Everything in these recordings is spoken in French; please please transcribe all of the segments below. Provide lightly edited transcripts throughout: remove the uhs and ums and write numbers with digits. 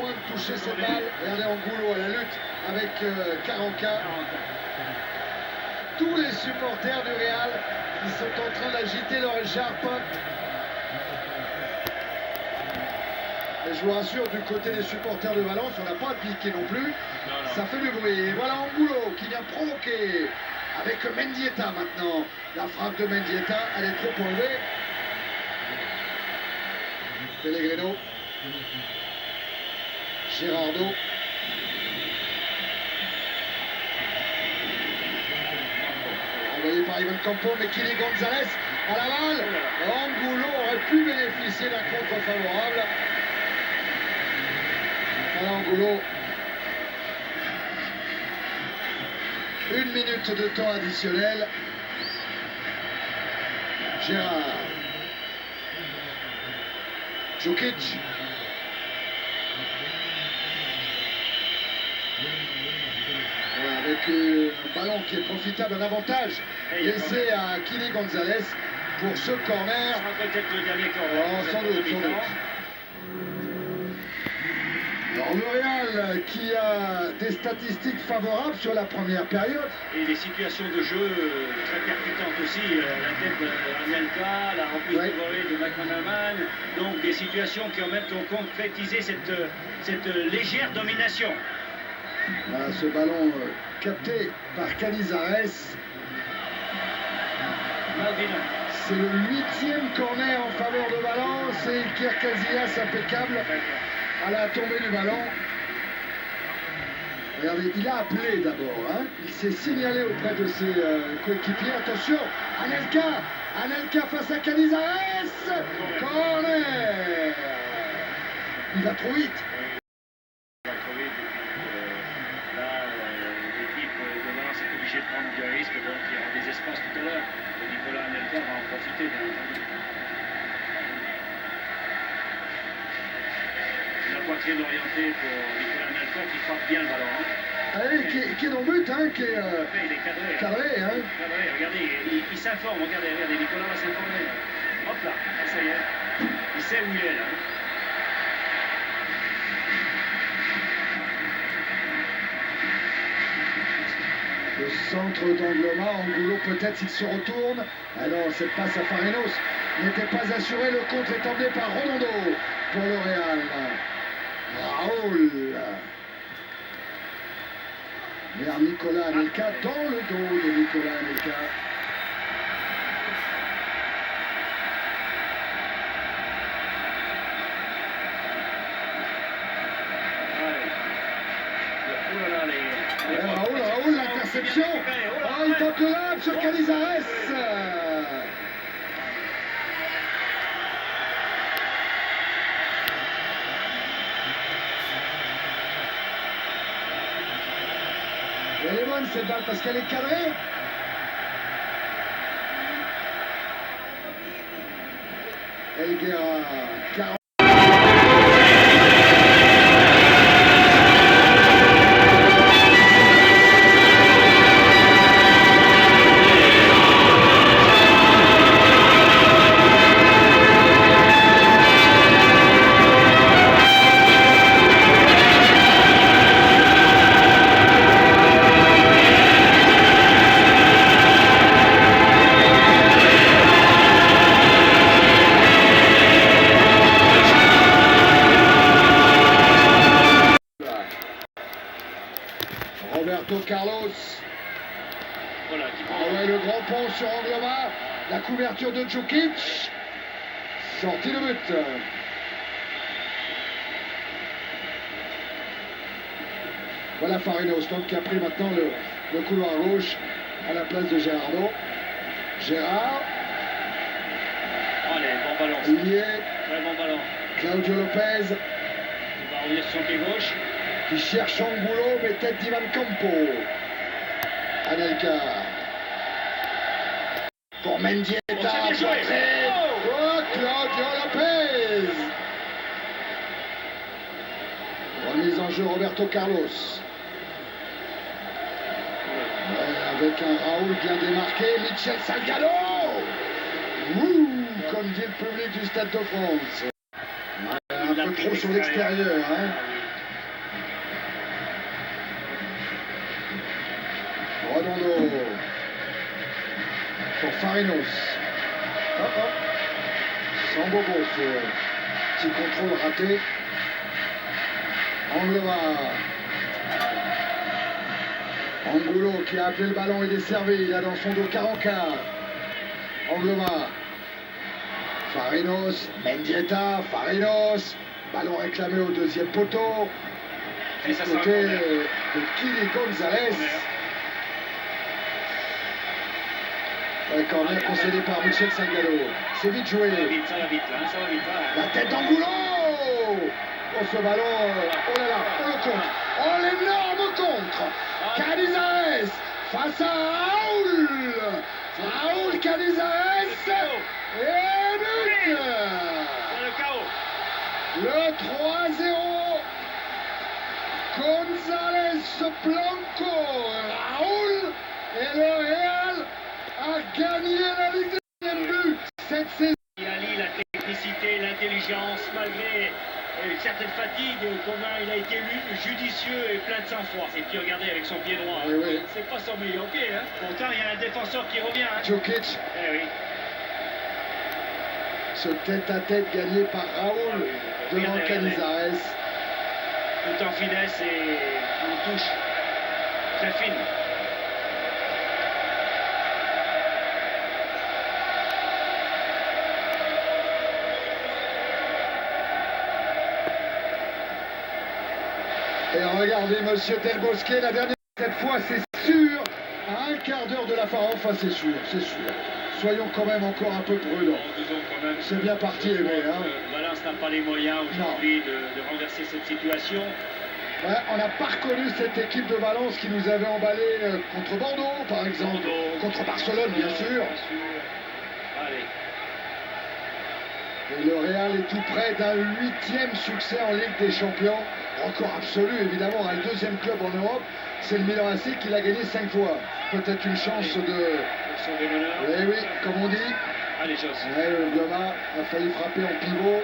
loin de toucher cette balle. Regardez Angulo à la lutte avec Karanka. Tous les supporters du Real qui sont en train d'agiter leur écharpe. Et je vous rassure, du côté des supporters de Valence, on n'a pas à piquer non plus. Non. Ça fait du bruit. Et voilà Angulo qui vient provoquer avec Mendieta maintenant. La frappe de Mendieta, elle est trop enlevée. Pellegrino. Gerardo. Envoyé par Ivan Campo, mais Kili Gonzalez à la balle. Angulo aurait pu bénéficier d'un contre favorable. Voilà Angulo. 1 minute de temps additionnel. Gérard. Djukic. Voilà, avec un ballon qui est profitable, un avantage laissé à Kili Gonzalez pour ce corner. Peut-être le dernier corner. Sans doute, sans doute. Alors le Real qui a des statistiques favorables sur la première période. Et des situations de jeu très percutantes aussi. La tête d'Anelka, la reprise de volée de McManaman. Donc des situations qui ont concrétisé cette légère domination. Voilà, ce ballon capté par Canizares. C'est le 8e corner en faveur de Valence et Iker Casillas impeccable à la tombée du ballon. Regardez, il a appelé d'abord, hein. Il s'est signalé auprès de ses coéquipiers. Attention, Anelka face à Canizares. Corner. Il va trop vite. De prendre du risque, donc il y aura des espaces tout à l'heure. Nicolas Anelka va en profiter, bien entendu. La poitrine orientée pour Nicolas Anelka qui frappe bien le ballon. Allez, qui est dans le but, hein, qui est il est cadré. Hein. Cadré, regardez, il s'informe, regardez, Nicolas va s'informer. Hop là, ça y est. Il sait où il est là. Le centre d'Angloma, Angulo peut-être s'il se retourne. Alors cette passe à Farinos n'était pas assurée. Le contre est emmené par Ronaldo pour le Real. Raoul. Vers Nicolas Anelka, dans le dos de Nicolas Anelka. Raoul, l'interception. Oh, il tente le lab sur Canizares. Elle est bonne cette balle parce qu'elle est cadrée. Elguera. Roberto Carlos. Voilà, le grand pont sur Angloma. La couverture de Djukic. Sortie de but. Voilà Farinos donc qui a pris maintenant le couloir gauche à la place de Gerardo. Gérard. Allez, bon ballon. Il y est. Très bon ballon. Claudio Lopez. Il va revenir sur son pied gauche. Qui cherche Angulo, mais tête d'Ivan Campo. Anelka. Pour Mendieta. Oh, Claudio Lopez. Remise en jeu Roberto Carlos. Avec un Raoul bien démarqué. Michel Salgado. Comme dit le public du Stade de France. Un peu trop sur l'extérieur. Hein. Redondo pour Farinos. Sans bobo ce petit contrôle raté. Anglova. Angulo qui a appelé le ballon et desservi. Il a dans son dos Caranca. Anglova. Farinos. Mendieta. Farinos. Ballon réclamé au deuxième poteau. Du côté de Kili Gonzalez. Corner concédé par Michel Salgado. C'est vite joué. Ça va vite, là. La tête d'Angulo. Oh, ce ballon. Oh là là, on le contre. Oh, l'énorme contre. Canizares face à Raoul. Raoul Canizares. Et but. C'est le chaos. Le 3-0. González Blanco. Raoul. Et le Real a gagné la Ligue des Champions cette saison. Il allie la technicité, l'intelligence, malgré une certaine fatigue, comment il a été judicieux et plein de sang-froid. Et puis regardez avec son pied droit, Oui. C'est pas son meilleur pied. Hein. Pourtant, il y a un défenseur qui revient. Hein. Djokic. Eh oui. Ce tête-à-tête gagné par Raoul devant Canizares. Tout en finesse et en touche très fine. Et regardez Monsieur Del Bosque, la dernière cette fois c'est sûr, à un quart d'heure de la fin, enfin c'est sûr. Soyons quand même encore un peu prudents. C'est bien parti les mecs. Valence n'a pas les moyens aujourd'hui de renverser cette situation. Ouais, on n'a pas reconnu cette équipe de Valence qui nous avait emballé contre Bordeaux par exemple, contre Barcelone bien sûr. Allez. Et le Real est tout près d'un 8e succès en Ligue des Champions. Record absolu évidemment, un deuxième club en Europe. C'est le Milan AC qui l'a gagné 5 fois. Peut-être une chance de... Eh oui, comme on dit. Allez, Jos. Le Goma a failli frapper en pivot.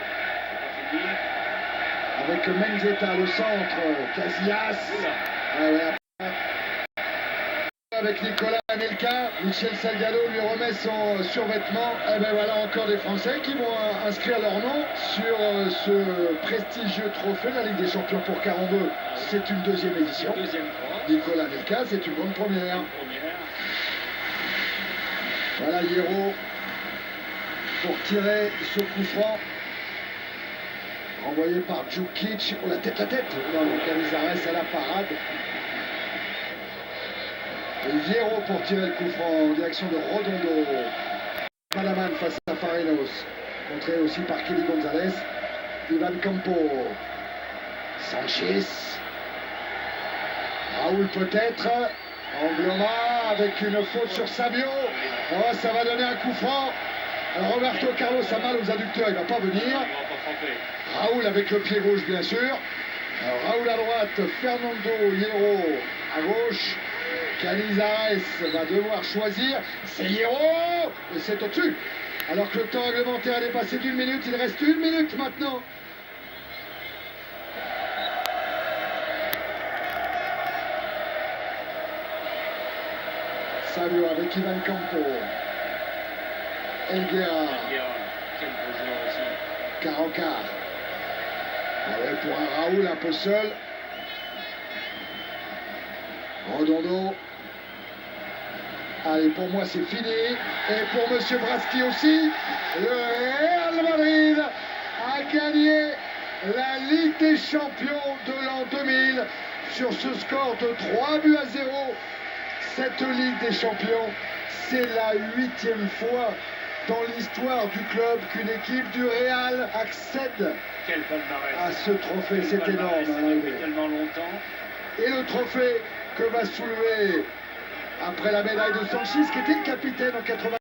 Avec Mendieta le centre, Casillas. Avec Nicolas Anelka, Michel Salgado lui remet son survêtement. Et ben voilà encore des Français qui vont inscrire leur nom sur ce prestigieux trophée de la Ligue des Champions pour 42. C'est une deuxième édition. Nicolas Anelka, c'est une bonne première. Voilà Hierro pour tirer ce coup franc. Envoyé par Djukic. Oh, la tête. Non, Canizares à la parade. Et Hierro pour tirer le coup franc en direction de Redondo. Panaman face à Farinos. Contré aussi par Kili Gonzalez. Ivan Campo. Sanchez. Raoul peut-être. Angloma avec une faute sur Savio. Oh, ça va donner un coup franc. Roberto Carlos a mal aux adducteurs, il ne va pas venir. Raoul avec le pied gauche bien sûr. Alors, Raoul à droite, Fernando Hierro à gauche. Canizares va devoir choisir. C'est Hierro et c'est au-dessus. Alors que le temps réglementaire est dépassé d'1 minute, il reste 1 minute maintenant. Savio avec Ivan Campo. Elguera. Quel beau joueur aussi. Caranca. Pour un Raoul un peu seul. Redondo. Allez, pour moi c'est fini. Et pour Monsieur Braski aussi. Le Real Madrid a gagné la Ligue des Champions de l'an 2000 sur ce score de 3-0. Cette Ligue des Champions, c'est la 8e fois dans l'histoire du club qu'une équipe du Real accède à ce trophée. C'est énorme. Depuis tellement longtemps. Et le trophée que va soulever après la médaille de Sanchez, qui était le capitaine en 80.